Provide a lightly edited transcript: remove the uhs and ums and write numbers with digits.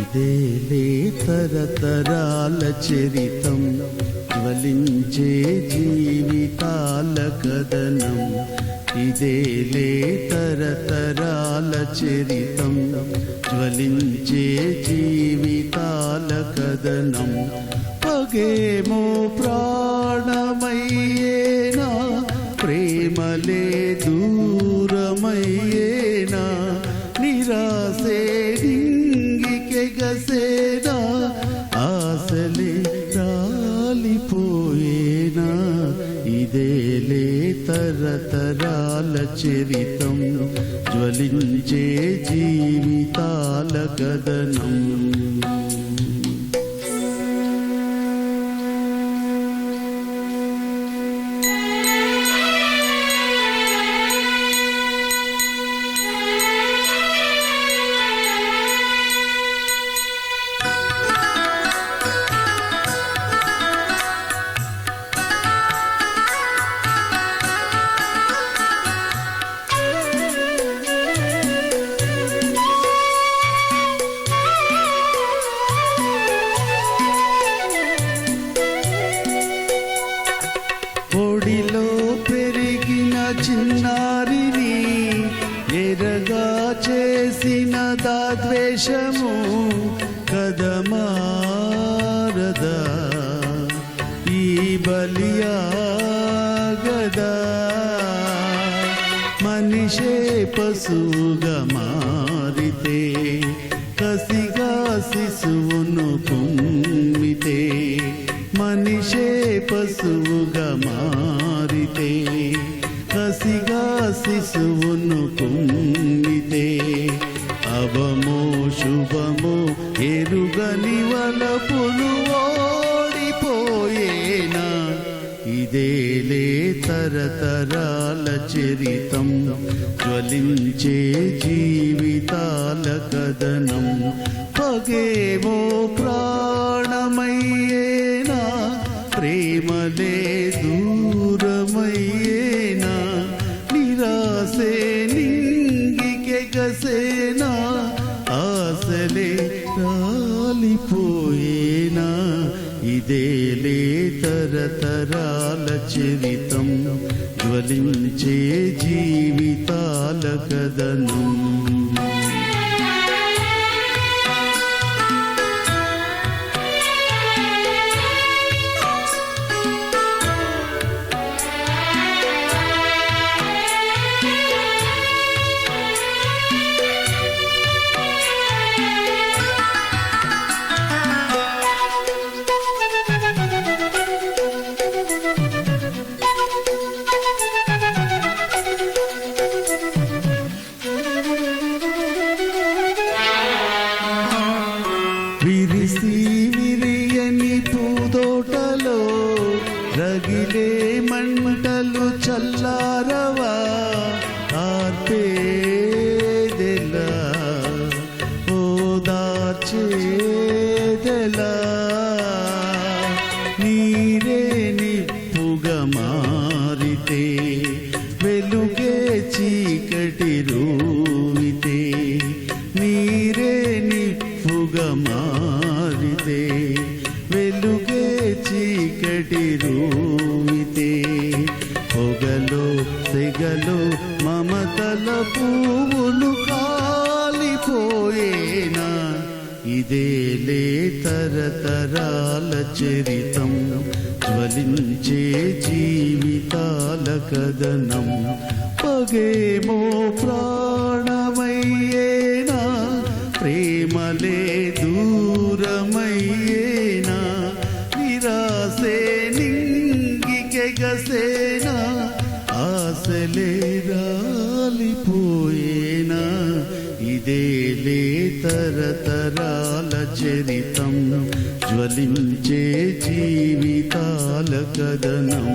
ఇదేలే తరతరాల చరితం, జ్వలించే జీవితాల కథనం. ఇదేలే తరతరాల చరితం, జ్వలించే జీవితాల కథనం. పగేమో ప్రాణమయ్యేనా, ప్రేమలే దూరమయ్యేనా, నిరాశే నింగికెగసేనా, ఆశలే రాలిపోయేనా. ఇదేలే తరతరాల చరితం, జ్వలించే జీవితాల కథనం. ఒడిలో పెరిగిన చిన్నారిని ఎరగా చేసిన దాద్వేషము కదమారదా, ఈ బలియాగదా. మనిషే పశువుగా మారితే, కసిగా శిశువును కుమ్మితే. మనిషే పశువుగా మారితే, కసిగా శిశువును కుమ్మితే. అవమో శుభమో ఎరుగని వలపులు ఓడిపోయేనా. ఇదేలే తరతరాల చరితం, జ్వలించే జీవితాల కథనం. పగేమో ప్రాణమయ్యేనా, ప్రేమలే దూరమయ్యేనా, నిరాశే నింగికెగసేనా, ఆశలే రాలిపోయేనా. ఇదేలే తరతరాల చరితం, జ్వలించే జీవితాల కథనం. విరిసి విరియని పూదోటలో రగిలే మంటలు చల్లారవా, ఆర్పేదెలా ఓదార్చేదెలా. నీరే నిప్పుగా మారితే, వెలుగే చీకటి రూవితే. నీరే నిప్పుగా మారితే, వెలుగే చీకటి రూవితే. పొగలో సెగలో మమతల పువ్వులు కాలిపోయేనా. ఇదేలే తరతరాల చరితం, జ్వలించే జీవితాల కథనం. పగేమో ప్రాణమయ్యేనా, ప్రేమలే దూరమయ్యేనా, నిరాశే నింగికెగసేనా, ఆశలే రాలిపోయేనా. ఇదేలే తరతరాల చరితం, జ్వలించే జీవితాల కథనం.